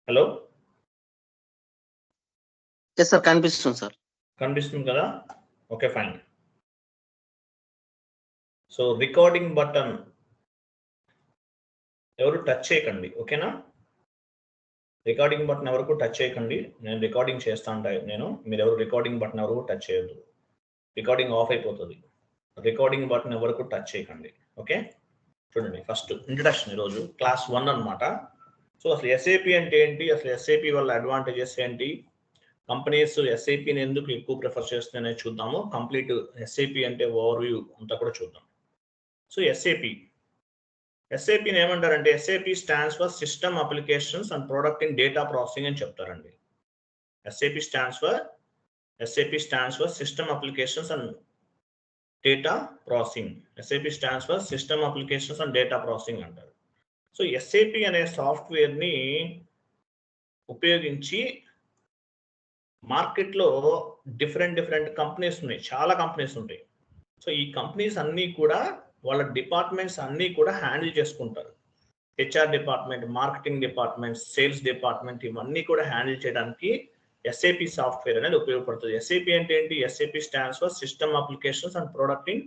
Hello yes sir కనిపిస్తుంది sir. కనిపిస్తుంది కదా? Okay fine. So recording button ఎవరు టచ్ చేయకండి, ఓకేనా? రికార్డింగ్ బటన్ ఎవరికి టచ్ చేయకండి. నేను రికార్డింగ్ చేస్తా ఉంటాను. మీరు ఎవరు రికార్డింగ్ బటన్ ఎవరు టచ్ చేయొద్దు. రికార్డింగ్ ఆఫ్ అయిపోతుంది. రికార్డింగ్ బటన్ ఎవరికి టచ్ చేయకండి, ఓకే? చూడండి, ఫస్ట్ ఇంట్రడక్షన్ ఈరోజు క్లాస్ 1 అనమాట. సో అసలు ఎస్ఏపి అంటే ఏంటి, అసలు ఎస్ఏపి వల్ల అడ్వాంటేజెస్ ఏంటి, కంపెనీస్ ఎస్ఏపిని ఎందుకు ఎక్కువ ప్రిఫర్ చేస్తున్నాయని చూద్దాము. కంప్లీట్ ఎస్ఏపి అంటే ఓవర్ వ్యూ అంతా కూడా చూద్దాం. సో ఎస్ఏపిని ఏమంటారంటే SAP stands for system applications and product in data processing అని చెప్తారండి. SAP stands for system applications and data processing. SAP stands for system applications and data processing అంటారు. So SAP అనే సాఫ్ట్వేర్ని ఉపయోగించి మార్కెట్లో డిఫరెంట్ కంపెనీస్ ఉన్నాయి, చాలా కంపెనీస్ ఉంటాయి. సో ఈ కంపెనీస్ అన్నీ కూడా వాళ్ళ డిపార్ట్మెంట్స్ అన్నీ కూడా హ్యాండిల్ చేసుకుంటారు. HR department, marketing department, sales department, ఇవన్నీ కూడా హ్యాండిల్ చేయడానికి ఎస్ఏపి సాఫ్ట్వేర్ అనేది ఉపయోగపడుతుంది. ఎస్ఏపి అంటే ఏంటి? SAP stands for system applications and product in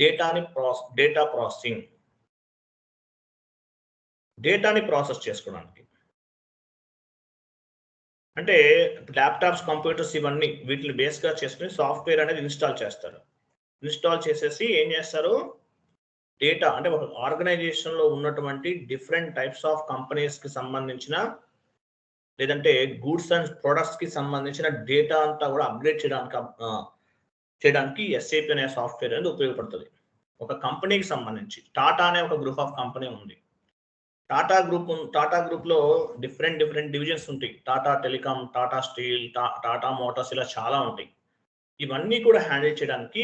data processing. డేటాని ప్రాసెస్ చేసుకోవడానికి అంటే ల్యాప్టాప్స్, కంప్యూటర్స్ ఇవన్నీ వీటిని బేస్గా చేసుకుని సాఫ్ట్వేర్ అనేది ఇన్స్టాల్ చేస్తారు. ఇన్స్టాల్ చేసేసి ఏం చేస్తారు, డేటా అంటే ఒక ఆర్గనైజేషన్లో ఉన్నటువంటి డిఫరెంట్ టైప్స్ ఆఫ్ కంపెనీస్కి సంబంధించిన లేదంటే గూడ్స్ అండ్ ప్రొడక్ట్స్కి సంబంధించిన డేటా అంతా కూడా అప్డేట్ చేయడానికి ఎస్ఏపి అనే సాఫ్ట్వేర్ అనేది ఉపయోగపడుతుంది. ఒక కంపెనీకి సంబంధించి టాటా అనే ఒక గ్రూప్ ఆఫ్ కంపెనీ ఉంది. టాటా గ్రూప్లో డిఫరెంట్ డివిజన్స్ ఉంటాయి. Tata telecom, Tata steel, Tata Motors, ఇలా చాలా ఉంటాయి. ఇవన్నీ కూడా హ్యాండిల్ చేయడానికి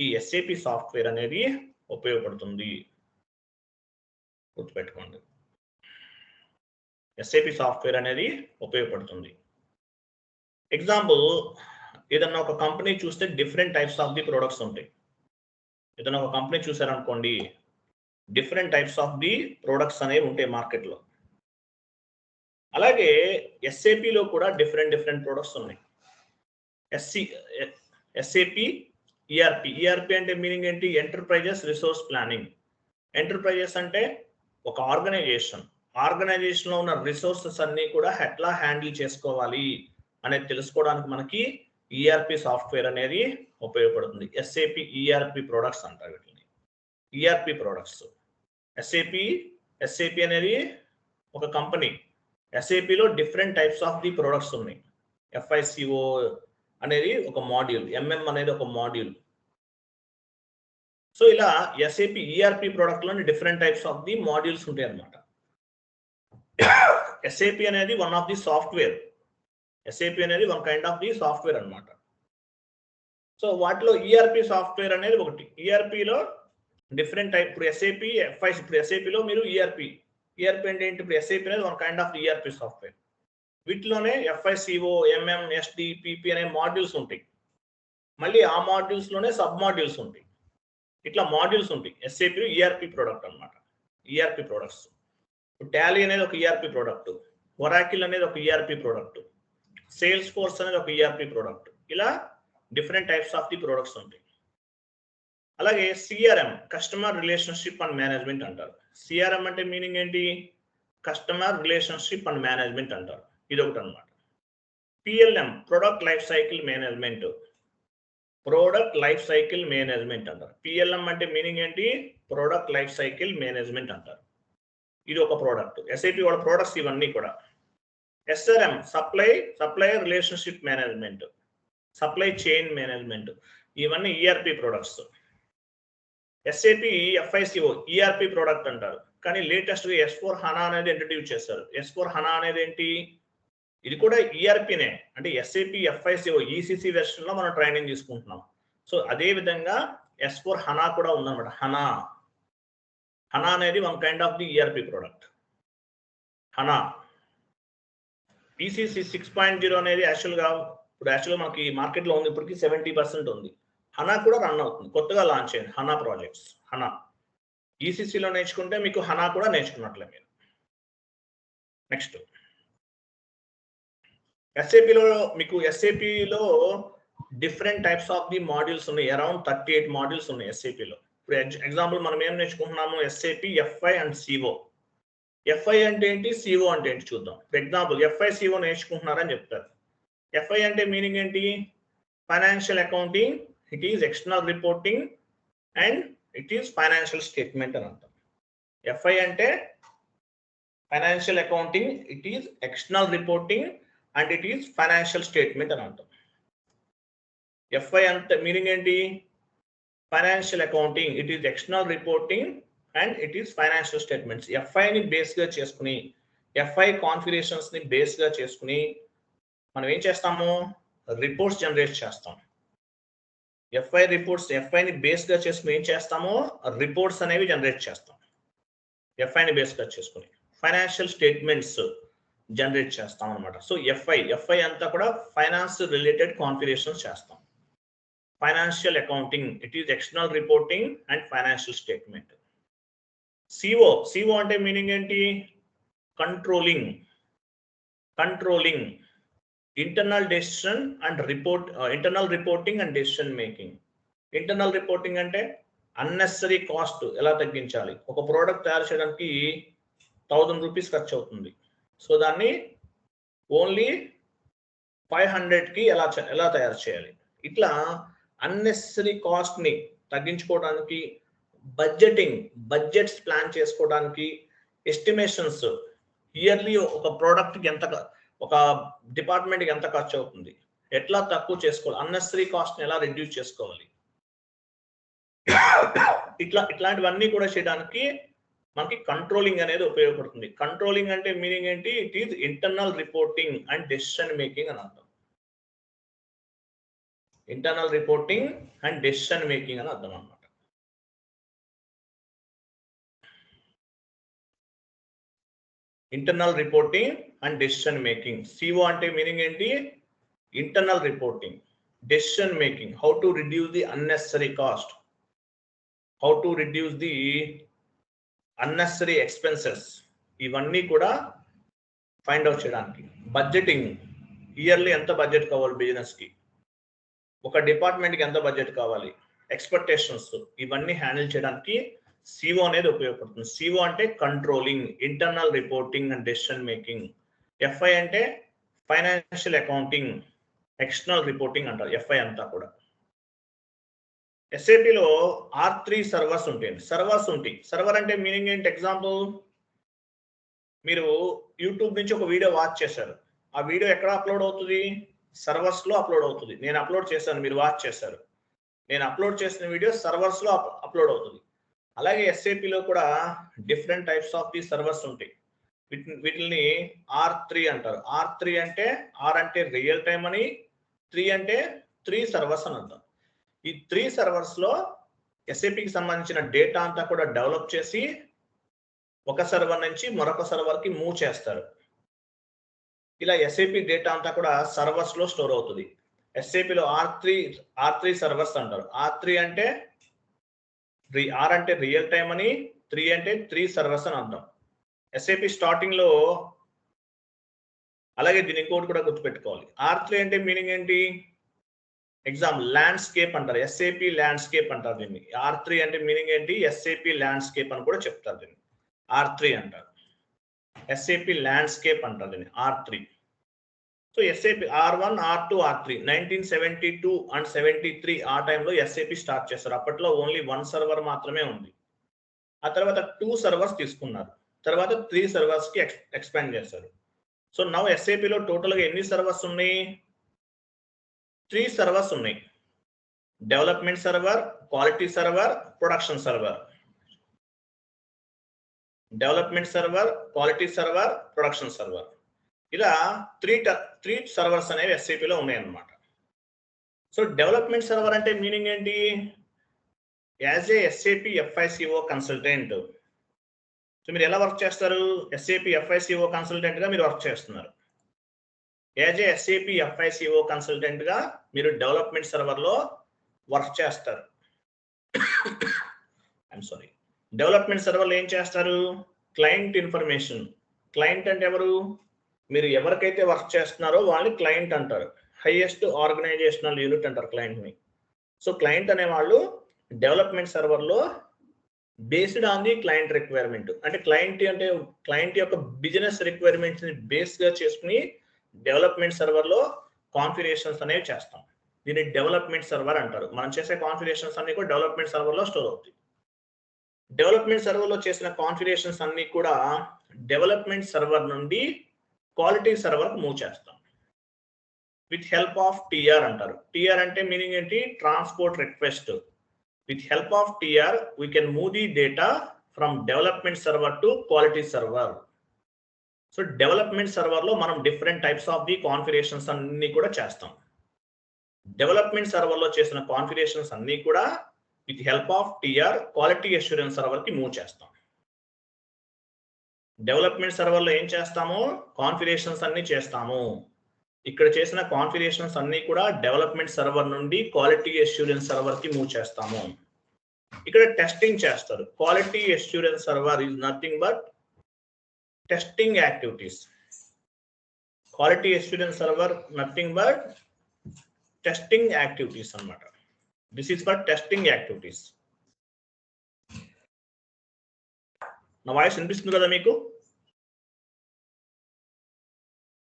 ఈ ఎస్ఏపి సాఫ్ట్వేర్ అనేది ఉపయోగపడుతుంది. గుర్తుపెట్టుకోండి, ఎస్ఏపి సాఫ్ట్వేర్ అనేది ఉపయోగపడుతుంది. ఎగ్జాంపుల్, ఏదన్నా ఒక కంపెనీ చూస్తే different types of the products ఉంటాయి. ఏదన్నా ఒక కంపెనీ చూసారనుకోండి, different types of the products అనేవి ఉంటాయి మార్కెట్లో. అలాగే ఎస్ఏపిలో కూడా డిఫరెంట్ ప్రొడక్ట్స్ ఉన్నాయి. ఎస్ఏపి ఈఆర్పి అంటే మీనింగ్ ఏంటి? Enterprises resource planning. ఎంటర్ప్రైజెస్ అంటే ఒక ఆర్గనైజేషన్లో ఉన్న రిసోర్సెస్ అన్నీ కూడా ఎట్లా హ్యాండిల్ చేసుకోవాలి అనేది తెలుసుకోవడానికి మనకి ఈఆర్పి సాఫ్ట్వేర్ అనేది ఉపయోగపడుతుంది. ఎస్ఏపి ఈఆర్పి ప్రొడక్ట్స్ అంటారు వీటిని. ERP products. ఎస్ఏపి అనేది ఒక కంపెనీ. ఎస్ఏపిలో different types of the products ఉన్నాయి. FICO అనేది ఒక మాడ్యూల్, MM అనేది ఒక మాడ్యూల్. సో ఇలా ఎస్ఏపి ఈఆర్పి ప్రోడక్ట్లోని different types of the modules ఉంటాయి అన్నమాట. ఎస్ఏపి అనేది one of the software. SAP అనేది one kind of the software అనమాట. సో వాటిలో ఈఆర్పి సాఫ్ట్వేర్ అనేది ఒకటి. ఈఆర్పిలో డిఫరెంట్ టైప్. ఇప్పుడు ఎస్ఏపి ఇప్పుడు ఎస్ఏపిలో మీరు ఈఆర్పి అంటే ఏంటి? ఇప్పుడు ఎస్ఏపి అనేది one kind of ERP software. వీటిలోనే FICO, MM, SD, PP అనే మాడ్యూల్స్ ఉంటాయి. మళ్ళీ ఆ మాడ్యూల్స్లోనే సబ్ మాడ్యూల్స్ ఉంటాయి. ఇట్లా మాడ్యూల్స్ ఉంటాయి. ఎస్ఏపి ఈఆర్పి ప్రోడక్ట్ అనమాట. ERP products. టాలీ అనేది ఒక ఈఆర్పి ప్రోడక్ట్, ఒరాకిల్ అనేది ఒక ఈఆర్పి ప్రోడక్ట్, సేల్స్ ఫోర్స్ అనేది ఒక ఈఆర్పి ప్రోడక్ట్. ఇలా different types of the products ఉంటాయి. అలాగే CRM, customer relationship and management అంటారు. CRM అంటే మీనింగ్ ఏంటి? కస్టమర్ రిలేషన్షిప్ అండ్ మేనేజ్మెంట్ అంటారు. ఇది ఒకటి అనమాట. PLM, product life cycle management అంటారు. PLM అంటే మీనింగ్ ఏంటి? ప్రొడక్ట్ లైఫ్ సైకిల్ మేనేజ్మెంట్ అంటారు. ఇది ఒక ప్రోడక్ట్. ఎస్ఐపి వాళ్ళ ప్రోడక్ట్స్ ఇవన్నీ కూడా. SRM, supplier relationship management, supply chain management, ఇవన్నీ ఈఆర్పి ప్రోడక్ట్స్. SAP FICO ఈఆర్పి ప్రోడక్ట్ అంటారు. కానీ లేటెస్ట్గా S/4HANA అనేది ఇంట్రడ్యూస్ చేస్తారు. S/4HANA అనేది ఏంటి? ఇది కూడా ఈఆర్పినే. అంటే SAP FICO ECC వెర్షన్లో మనం ట్రైనింగ్ తీసుకుంటున్నాం. సో అదే విధంగా S/4HANA కూడా ఉందన్నమాట. హనా అనేది one kind of the ERP product. HANA ECC 6.0 అనేది యాక్చువల్గా మనకి మార్కెట్లో ఉంది. ఇప్పటికి 70% ఉంది. హనా కూడా రన్ అవుతుంది. కొత్తగా లాంచ్ అయింది హనా ప్రాజెక్ట్స్. హనా ECCలో నేర్చుకుంటే మీకు హనా కూడా నేర్చుకున్నట్లే మీరు. నెక్స్ట్ ఎస్ఏపిలో మీకు ఎస్ఏపిలో different types of the modules ఉన్నాయి. అరౌండ్ 38 మాడ్యూల్స్ ఉన్నాయి ఎస్ఏపిలో. ఇప్పుడు ఎగ్జాంపుల్ మనం ఏం నేర్చుకుంటున్నాము, SAP FI and CO. FI అంటే ఏంటి, సిఓ అంటే ఏంటి చూద్దాం. ఫర్ ఎగ్జాంపుల్ ఎఫ్ఐ సిఓ నేర్చుకుంటున్నారని చెప్తారు. ఎఫ్ఐ అంటే మీనింగ్ ఏంటి, financial accounting, it is external reporting and it is financial statement అని అంటాం. ఎఫ్ఐ అంటే financial accounting, it is external reporting and it is financial statement అని అంటాం. ఎఫ్ఐ అంటే మీనింగ్ ఏంటి, financial accounting, it is external reporting and it is financial statements. ఎఫ్ఐని బేస్గా చేసుకుని, ఎఫ్ఐ కాన్ఫిగరేషన్స్ని బేస్గా చేసుకుని మనం ఏం చేస్తాము, రిపోర్ట్స్ జనరేట్ చేస్తాం. ఎఫ్ఐ రిపోర్ట్స్, ఎఫ్ఐని బేస్గా చేసుకుని ఏం చేస్తాము, రిపోర్ట్స్ అనేవి జనరేట్ చేస్తాం. ఎఫ్ఐని బేస్గా చేసుకుని ఫైనాన్షియల్ స్టేట్మెంట్స్ జనరేట్ చేస్తాం అనమాట. సో ఎఫ్ఐ అంతా కూడా ఫైనాన్స్ రిలేటెడ్ కాన్ఫిగరేషన్స్ చేస్తాం. Financial accounting, it is external reporting and financial statement. CO అంటే మీనింగ్ ఏంటి, controlling, internal decision and internal reporting and decision making. Internal reporting అంటే అన్నెసరీ కాస్ట్ ఎలా తగ్గించాలి. ఒక ప్రోడక్ట్ తయారు చేయడానికి 1000 రూపీస్ ఖర్చు అవుతుంది, సో దాన్ని ఓన్లీ 500కి ఎలా తయారు చేయాలి. ఇట్లా అన్నెసరీ కాస్ట్ని తగ్గించుకోవడానికి, బడ్జెట్స్ ప్లాన్ చేసుకోవడానికి, ఎస్టిమేషన్స్, ఇయర్లీ ఒక ప్రోడక్ట్కి ఎంత, ఒక డిపార్ట్మెంట్కి ఎంత ఖర్చు అవుతుంది, ఎట్లా తక్కువ చేసుకోవాలి, అన్నెసరీ కాస్ట్ని ఎలా రిడ్యూస్ చేసుకోవాలి, ఇట్లాంటివన్నీ కూడా చేయడానికి మనకి కంట్రోలింగ్ అనేది ఉపయోగపడుతుంది. కంట్రోలింగ్ అంటే మీనింగ్ ఏంటి, it is internal reporting and decision making అని అర్థం. Internal reporting and decision making అని అర్థం అన్నమాట. Internal reporting and decision making. CO అంటే మీనింగ్ ఏంటి, internal reporting, decision making, how to reduce the unnecessary cost, how to reduce the unnecessary expenses, ఇవన్నీ కూడా find out చేయడానికి. బడ్జెటింగ్, ఇయర్లీ ఎంత budget కావాలి బిజినెస్కి, ఒక డిపార్ట్మెంట్కి ఎంత బడ్జెట్ కావాలి, ఎక్స్పెక్టేషన్స్, ఇవన్నీ హ్యాండిల్ చేయడానికి సిఓ అనేది ఉపయోగపడుతుంది. సిఓ అంటే controlling, internal reporting and decision making. FI అంటే ఫైనాన్షియల్ అకౌంటింగ్, ఎక్స్టర్నల్ రిపోర్టింగ్ అంటారు ఎఫ్ఐ అంతా కూడా. ఎస్ఏపిలో R3 సర్వర్స్ ఉంటాయి. సర్వర్ అంటే మీనింగ్ ఏంటి, ఎగ్జాంపుల్ మీరు యూట్యూబ్ నుంచి ఒక వీడియో వాచ్ చేశారు, ఆ వీడియో ఎక్కడ అప్లోడ్ అవుతుంది, సర్వర్స్ లో అప్లోడ్ అవుతుంది. నేను అప్లోడ్ చేశాను, మీరు వాచ్ చేశారు, నేను అప్లోడ్ చేసిన వీడియో సర్వర్స్ లో అప్లోడ్ అవుతుంది. అలాగే ఎస్ఏపిలో కూడా different types of the servers ఉంటాయి. వీటిని R3 అంటారు. R3 అంటే, R అంటే రియల్ టైమ్ అని, 3 అంటే 3 సర్వర్స్ అని అంటారు. ఈ 3 సర్వర్స్ లో ఎస్ఏపికి సంబంధించిన డేటా అంతా కూడా డెవలప్ చేసి ఒక సర్వర్ నుంచి మరొక సర్వర్ కి మూవ్ చేస్తారు. ఇలా ఎస్ఏపి డేటా అంతా కూడా సర్వర్స్ లో స్టోర్ అవుతుంది. ఎస్ఏపిలో R3 సర్వర్స్ అంటారు. R3 అంటే R అంటే రియల్ టైమ్ అని, 3 అంటే 3 సర్వర్స్ అని అంటాం. ఎస్ఏపి స్టార్టింగ్ లో, అలాగే దీని ఇంకోటి కూడా గుర్తుపెట్టుకోవాలి, R3 అంటే మీనింగ్ ఏంటి, ఎగ్జాంపుల్ ల్యాండ్స్కేప్ అంటారు, ఎస్ఏపి ల్యాండ్స్కేప్ అంటారు దీన్ని. R3 అంటే మీనింగ్ ఏంటి, ఎస్ఏపి ల్యాండ్స్కేప్ అని కూడా చెప్తారు దీన్ని. R3 అంటారు, ఎస్ఏపి ల్యాండ్స్కేప్ అంటారు దీన్ని R3. So SAP R1, R2, R3 1972 and 73 ఆ టైంలో ఎస్ఏపి స్టార్ట్ చేస్తారు. అప్పట్లో ఓన్లీ 1 సర్వర్ మాత్రమే ఉంది. ఆ తర్వాత 2 సర్వర్స్ తీసుకున్నారు, తర్వాత 3 సర్వర్స్ కి ఎక్స్పాండ్ చేస్తారు. సో నౌ ఎస్ఏపిలో టోటల్ గా ఎన్ని సర్వర్స్ ఉన్నాయి, 3 సర్వర్స్ ఉన్నాయి. Development server, quality server, production server. Development server, quality server, production server, ఇలా 3 సర్వర్స్ అనేవి ఎస్ఏపిలో ఉన్నాయన్నమాట. సో డెవలప్మెంట్ సర్వర్ అంటే మీనింగ్ ఏంటి, as a SAP FICO consultant, so మీరు ఎలా వర్క్ చేస్తారు, ఎస్ఏపి ఎఫ్ఐసిఓ కన్సల్టెంట్ గా మీరు వర్క్ చేస్తున్నారు. As a SAP FICO consultant గా మీరు డెవలప్మెంట్ సర్వర్ లో వర్క్ చేస్తారు. ఐఎమ్ సారీ, డెవలప్మెంట్ సర్వర్ లో ఏం చేస్తారు, క్లయింట్ ఇన్ఫర్మేషన్, క్లయింట్ అంటే ఎవరు, మీరు ఎవరికైతే వర్క్ చేస్తున్నారో వాళ్ళని క్లయింట్ అంటారు. హైయెస్ట్ ఆర్గనైజేషనల్ యూనిట్ అంటారు క్లయింట్ని. సో క్లయింట్ అనేవాళ్ళు డెవలప్మెంట్ సర్వర్లో based on the client requirement, అంటే క్లయింట్ యొక్క బిజినెస్ రిక్వైర్మెంట్స్ ని బేస్ గా చేసుకుని డెవలప్మెంట్ సర్వర్లో కాన్ఫిగరేషన్స్ అనేవి చేస్తాం. దీన్ని డెవలప్మెంట్ సర్వర్ అంటారు. మనం చేసే కాన్ఫిగరేషన్స్ అన్ని కూడా డెవలప్మెంట్ సర్వర్లో స్టోర్ అవుతాయి. డెవలప్మెంట్ సర్వర్లో చేసిన కాన్ఫిగరేషన్స్ అన్ని కూడా డెవలప్మెంట్ సర్వర్ నుండి క్వాలిటీ సర్వర్కి మూవ్ చేస్తాం విత్ హెల్ప్ ఆఫ్ టిఆర్ అంటారు. టిఆర్ అంటే మీనింగ్ ఏంటి? Transport request. With help of TR we can move the data from development server to quality server. So development సర్వర్లో మనం different types of the configurations అన్ని కూడా చేస్తాం. Development సర్వర్లో చేసిన కాన్ఫిగరేషన్స్ అన్ని కూడా with help of TR quality assurance సర్వర్కి మూవ్ చేస్తాం. డెవలప్మెంట్ సర్వర్లో ఏం చేస్తాము? కాన్ఫిగరేషన్స్ అన్ని చేస్తాము. ఇక్కడ చేసిన కాన్ఫిగరేషన్స్ అన్ని కూడా డెవలప్మెంట్ సర్వర్ నుండి క్వాలిటీ అష్యూరెన్స్ సర్వర్కి మూవ్ చేస్తాము. ఇక్కడ టెస్టింగ్ చేస్తారు. Quality assurance server is nothing but testing activities. Quality assurance server nothing but testing activities అన్నమాట. This is for testing activities. నా వాయిస్ వినిపిస్తుంది కదా మీకు?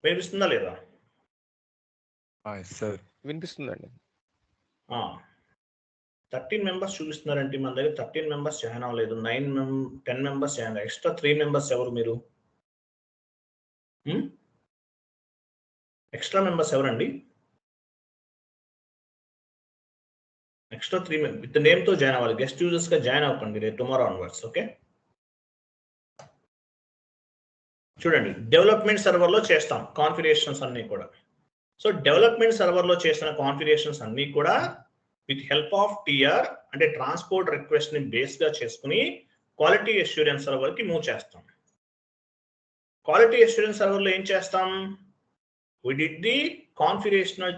వినిపిస్తుందా లేదా? సార్ వినిపిస్తుందండి. 13 మెంబర్స్ చూపిస్తున్నారంటే మన దగ్గర 13 మెంబర్స్ జాయిన్ అవ్వలేదు. 10 మెంబర్స్ జాయిన్. ఎక్స్ట్రా 3 మెంబర్స్ ఎవరు మీరు? ఎక్స్ట్రా మెంబర్స్ ఎవరండి? ఎక్స్ట్రా 3 విత్ నేమ్ తో జాయిన్ అవ్వాలి. గెస్ట్ యూజర్స్ గా జాయిన్ అవ్వకండి రేపు టుమారో ఆన్వర్డ్స్. ఓకే, చూడండి, డెవలప్మెంట్ సర్వర్లో చేస్తాం కాన్ఫిగరేషన్స్ అన్ని కూడా. సో డెవలప్మెంట్ సర్వర్లో చేసిన కాన్ఫిగరేషన్స్ అన్ని కూడా విత్ హెల్ప్ ఆఫ్ టిఆర్ అంటే ట్రాన్స్పోర్ట్ రిక్వెస్ట్ ని బేస్ గా చేసుకుని క్వాలిటీ అష్యూరెన్స్ సర్వర్ కి మూవ్ చేస్తాం. క్వాలిటీ అష్యూరెన్స్ సర్వర్లో ఏం చేస్తాం? We did the configurational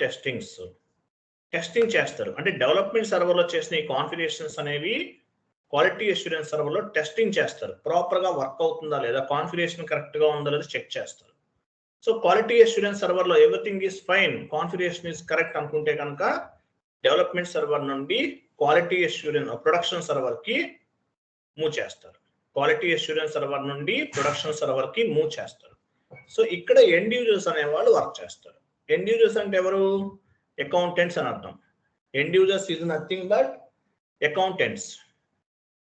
testing చేస్తారు. అంటే డెవలప్మెంట్ సర్వర్లో చేసిన ఈ కాన్ఫిగరేషన్స్ అనేవి క్వాలిటీ అష్యూరెన్స్ సర్వర్లో టెస్టింగ్ చేస్తారు. ప్రాపర్గా వర్క్ అవుతుందా లేదా, కాన్ఫిగరేషన్ కరెక్ట్గా ఉందా లేదా చెక్ చేస్తారు. సో క్వాలిటీ అష్యూరెన్స్ సర్వర్లో everything is fine, configuration is correct అనుకుంటే కనుక డెవలప్మెంట్ సర్వర్ నుండి క్వాలిటీ అష్యూరెన్స్ ప్రొడక్షన్ సర్వర్కి మూవ్ చేస్తారు. క్వాలిటీ అష్యూరెన్స్ సర్వర్ నుండి ప్రొడక్షన్ సర్వర్కి మూవ్ చేస్తారు. సో ఇక్కడ ఎండ్ యూజర్స్ అనేవాళ్ళు వర్క్ చేస్తారు. ఎండ్ యూజర్స్ అంటే ఎవరు? అకౌంటెంట్స్ అని అర్థం. End users is nothing but accountants.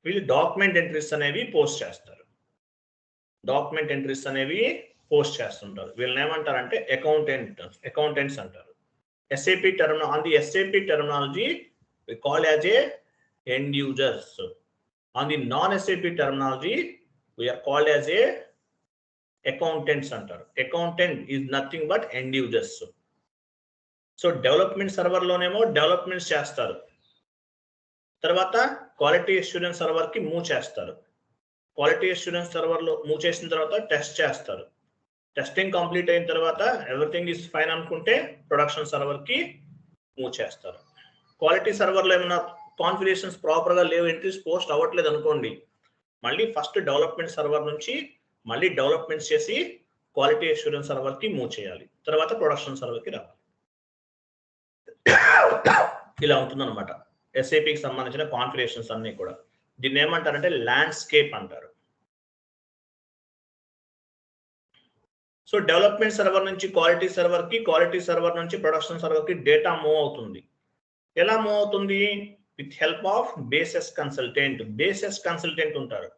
వీళ్ళు డాక్యుమెంట్ ఎంట్రీస్ అనేవి పోస్ట్ చేస్తారు. పోస్ట్ చేస్తుంటారు. వీళ్ళని ఏమంటారంటే అకౌంటెంట్స్ అంటారు. SAP on the SAP terminology we call as a end users. On the non-SAP terminology we are called as a accountants అంటారు. Accountant is nothing but end users. So development server లోనేమో developments చేస్తారు, తర్వాత quality assurance server కి move చేస్తారు. Quality assurance server లో move చేసిన తర్వాత test చేస్తారు. టెస్టింగ్ కంప్లీట్ అయిన తర్వాత ఎవ్రీథింగ్ ఈజ్ ఫైన్ అనుకుంటే ప్రొడక్షన్ సర్వర్ కి మూవ్ చేస్తారు. క్వాలిటీ సర్వర్ లో ఏమైనా కాన్ఫిగరేషన్స్ ప్రాపర్ గా లేవు, ఎంట్రీస్ పోస్ట్ అవ్వట్లేదు అనుకోండి, మళ్ళీ ఫస్ట్ డెవలప్మెంట్ సర్వర్ నుంచి మళ్ళీ డెవలప్మెంట్స్ చేసి క్వాలిటీ అష్యూరెన్స్ సర్వర్ కి మూవ్ చేయాలి, తర్వాత ప్రొడక్షన్ సర్వర్ కి రావాలి. ఇలా ఉంటుందన్నమాట SAPకి సంబంధించిన కాన్ఫిగరేషన్స్ అన్ని కూడా. దీన్ని ఏమంటారంటే ల్యాండ్స్కేప్ అంటారు. సో డెవలప్మెంట్ సర్వర్ నుంచి క్వాలిటీ సర్వర్ కి, క్వాలిటీ సర్వర్ నుంచి ప్రొడక్షన్ సర్వర్ కి డేటా మూవ్ అవుతుంది. ఎలా మూవ్ అవుతుంది? With help of basis consultant ఉంటారు.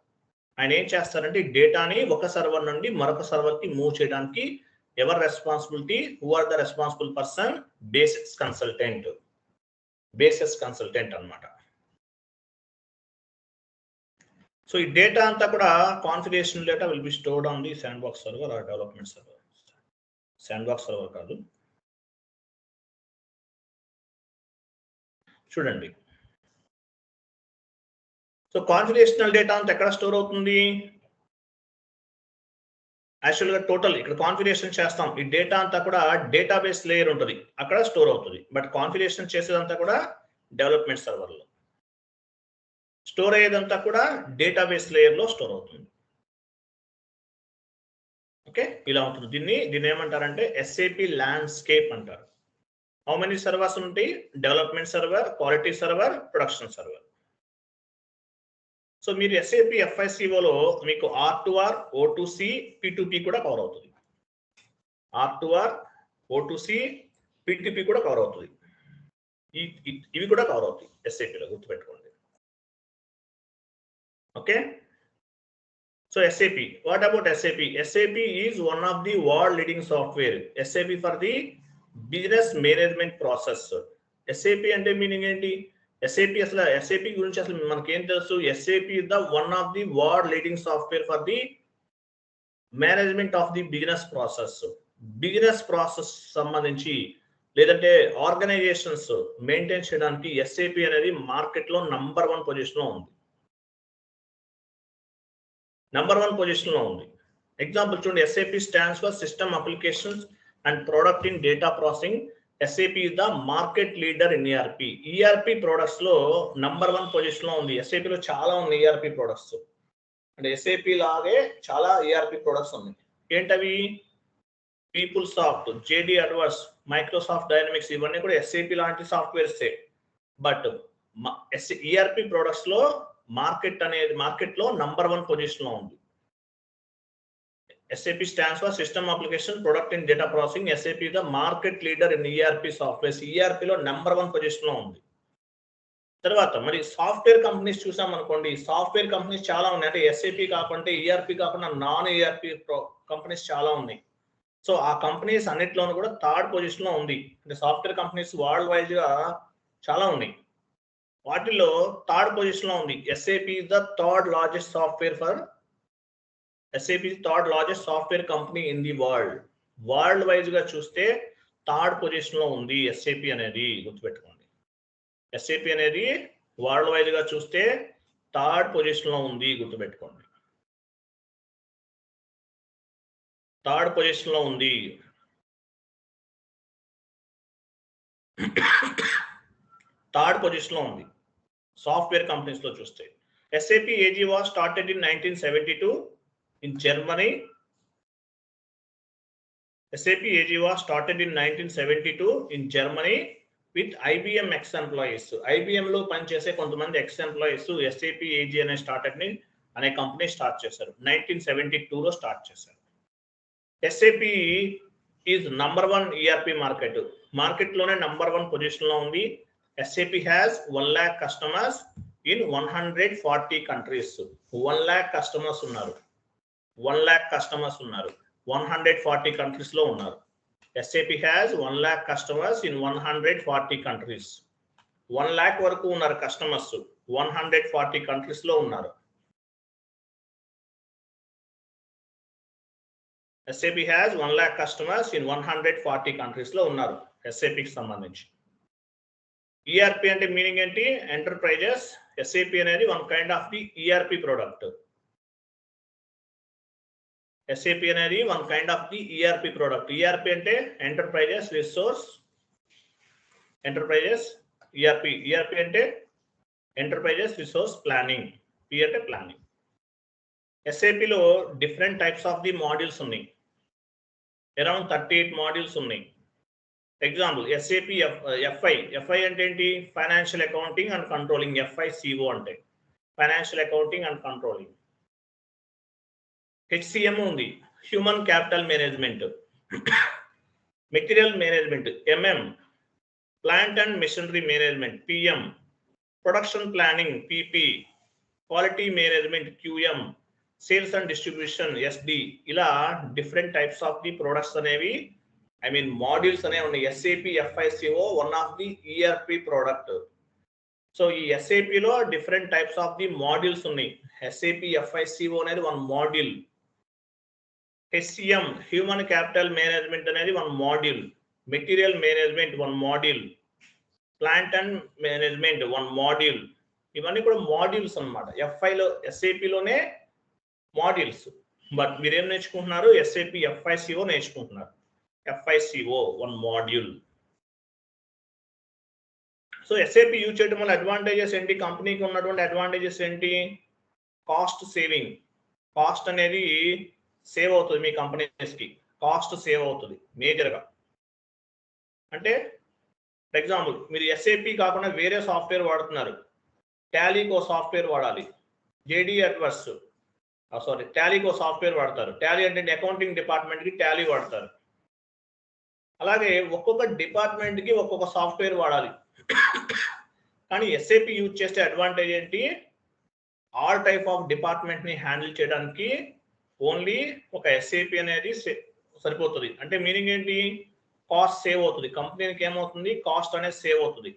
ఆయన ఏం చేస్తారంటే డేటాని ఒక సర్వర్ నుండి మరొక సర్వర్ కి మూవ్ చేయడానికి ఎవరు responsibility? Who are the responsible person? Basis consultant అన్నమాట. సో ఈ డేటా అంతా కూడా configuration data will be stored on the sandbox server or development server. Sandbox server కాదు, చూడండి. సో కాన్ఫిగరేషనల్ డేటా అంతా ఎక్కడ స్టోర్ అవుతుంది? యాక్చువల్గా టోటల్ ఇక్కడ కాన్ఫిగరేషన్ చేస్తాం, ఈ డేటా అంతా కూడా డేటాబేస్ లేయర్ ఉంటుంది, అక్కడ స్టోర్ అవుతుంది. బట్ కాన్ఫిగరేషన్ చేసేదంతా కూడా డెవలప్మెంట్ సర్వర్లో, స్టోర్ అయ్యేదంతా కూడా డేటాబేస్ లేయర్లో స్టోర్ అవుతుంది. ఓకే, ఇలా ఉంటుంది. దీన్ని ఏమంటారంటే ఎస్ఏపి ల్యాండ్స్కేప్ అంటారు. హౌ మెనీ సర్వర్స్ ఉంటాయి? Development server, quality server, production server. So మీరు ఎస్ఏపి ఎఫ్ఐసిఓలో మీకు R2R, O2C, P2P కూడా కవర్ అవుతుంది. R2R, O2C, P2P కూడా కవర్ అవుతుంది. ఇవి కూడా కవర్ అవుతాయి ఎస్ఏపిలో, గుర్తుపెట్టుకోండి. Okay, so SAP, what about SAP? SAP is one of the world leading software. SAP for the business management process. SAP అంటే మీనింగ్ ఏంటి? SAP అసలు SAP గురించి అసలు మనకేం తెలుసు? SAP is the one of the world leading software for the management of the business process. Business process సంబంధించి లేదంటే organisations maintain చేయడానికి SAP అనేది మార్కెట్లో నంబర్ 1 పొజిషన్లో ఉంది. నంబర్ 1 పొజిషన్లో ఉంది. ఎగ్జాంపుల్ చూడండి, SAP stands for system applications and product in data processing. SAP is the market leader in ERP. ERP products లో నంబర్ 1 పొజిషన్ లో ఉంది. SAP లో చాలా ఉన్నాయి ERP ప్రొడక్ట్స్. అంటే SAP లాగే చాలా ERP ప్రొడక్ట్స్ ఉన్నాయి. ఏంటవి? People soft, JD Edwards, Microsoft dynamics, ఇవన్నీ కూడా SAP లాంటి సాఫ్ట్వేర్సే. బట్ ERP ప్రొడక్ట్స్ లో మార్కెట్ లో నంబర్ 1 పొజిషన్ లో ఉంది. SAP stands for System Application Product in Data Processing. SAP is the market leader in ERP software. ERP లో number 1 position లో ఉంది. తర్వాత మరి సాఫ్ట్వేర్ కంపెనీస్ చూసాం అనుకోండి, సాఫ్ట్వేర్ కంపెనీస్ చాలా ఉన్నాయి. అంటే SAP కాకుండా ERP కాకుండా నాన్ ERP కంపెనీస్ చాలా ఉన్నాయి. సో ఆ కంపెనీస్ అన్నిట్లోనూ కూడా థర్డ్ పొజిషన్ లో ఉంది. అంటే సాఫ్ట్వేర్ కంపెనీస్ వరల్డ్ వైజ్ గా చాలా ఉన్నాయి. వాటిలో థర్డ్ పొజిషన్ లో ఉంది. SAP is the third largest software company in the world. World wise గా చూస్తే థర్డ్ పొజిషన్ లో ఉంది SAP అనేది, గుర్తుపెట్టుకోండి. SAP అనేది వరల్డ్ వైజ్ గా చూస్తే థర్డ్ పొజిషన్ లో ఉంది, గుర్తుపెట్టుకోండి. థర్డ్ పొజిషన్ లో ఉంది. థర్డ్ పొజిషన్ లో ఉంది సాఫ్ట్వేర్ కంపెనీస్ లో చూస్తే. SAP AG was started in 1972 in Germany. SAP AG was started in 1972 in Germany with IBM ex-employees. IBM లో పనిచేసే కొంతమంది ex-employees SAP AG అనే స్టార్టప్ ని అనే కంపెనీ స్టార్ట్ చేశారు. 1972 లో స్టార్ట్ చేశారు. SAP is number 1 ERP market లోనే నంబర్ 1 పొజిషన్ లో ఉంది. SAP has 1 lakh customers in 140 countries. 1 lakh customers ఉన్నారు. 1 lakh customers ఉన్నారు. 140 countries లో ఉన్నారు. SAP has 1 lakh customers in 140 countries. 1 lakh వరకు ఉన్నారు కస్టమర్స్. 140 countries లో ఉన్నారు. SAP has 1 lakh customers in 140 countries లో ఉన్నారు SAP కి సంబంధించి. ERP అంటే మీనింగ్ ఏంటి? ఎంటర్ప్రైజెస్. SAP అనేది one kind of the ERP product. SAP అనేది one kind of the ERP product. ERP అంటే ఎంటర్ప్రైజెస్ రిసోర్స్. ERP అంటే ఎంటర్ప్రైజెస్ రిసోర్స్ ప్లానింగ్. P అంటే ప్లానింగ్. SAP లో different types of the modules ఉన్నాయి. Around 38 modules ఉన్నాయి. Example SAP FI అంటే ఏంటి? Financial accounting and controlling. FICO అంటే financial accounting and controlling. HCM ఉంది, human capital management. Material management MM. Plant and machinery management PM. Production planning PP. Quality management QM. Sales and distribution SD. ఇలా different types of the products అనేవి modules అనేవి ఉన్నాయి. SAP FICO one of the ERP product. So ఈ SAP లో different types of the modules ఉన్నాయి. SAP FICO అనేది one module. HCM human capital management అనేది one module. Material management one module. Plant and management one module. ఇవన్నీ కూడా modules అన్నమాట. SAP లోనే modules. But మీరేం నేర్చుకుంటున్నారు? SAP FICO నేర్చుకుంటున్నారు. FICO one module. So SAP use చేయడం వల్ల అడ్వాంటేజెస్ ఏంటి? కంపెనీకి ఉన్నటువంటి అడ్వాంటేజెస్ ఏంటి? Cost saving. కాస్ట్ అనేది సేవ్ అవుతుంది మీ కంపెనీస్కి, కాస్ట్ సేవ్ అవుతుంది మేజర్గా. అంటే ఫర్ ఎగ్జాంపుల్ మీరు ఎస్ఏపి కాకుండా వేరే సాఫ్ట్వేర్ వాడుతున్నారు, టాలీకో సాఫ్ట్వేర్ వాడాలి, జేడీ అడ్వర్స్ టాలీకో సాఫ్ట్వేర్ వాడతారు. టాలీ అంటే అకౌంటింగ్ డిపార్ట్మెంట్కి టాలీ వాడతారు. అలాగే ఒక్కొక్క డిపార్ట్మెంట్కి ఒక్కొక్క సాఫ్ట్వేర్ వాడాలి. కానీ ఎస్ఏపి యూజ్ చేసే అడ్వాంటేజ్ ఏంటి, ఆల్ టైప్ ఆఫ్ డిపార్ట్మెంట్ని హ్యాండిల్ చేయడానికి ఓన్లీ ఒక ఎస్ఏపి అనేది సరిపోతుంది. అంటే మీనింగ్ ఏంటి, కాస్ట్ సేవ్ అవుతుంది, కంపెనీకి ఏమవుతుంది, కాస్ట్ అనేది సేవ్ అవుతుంది,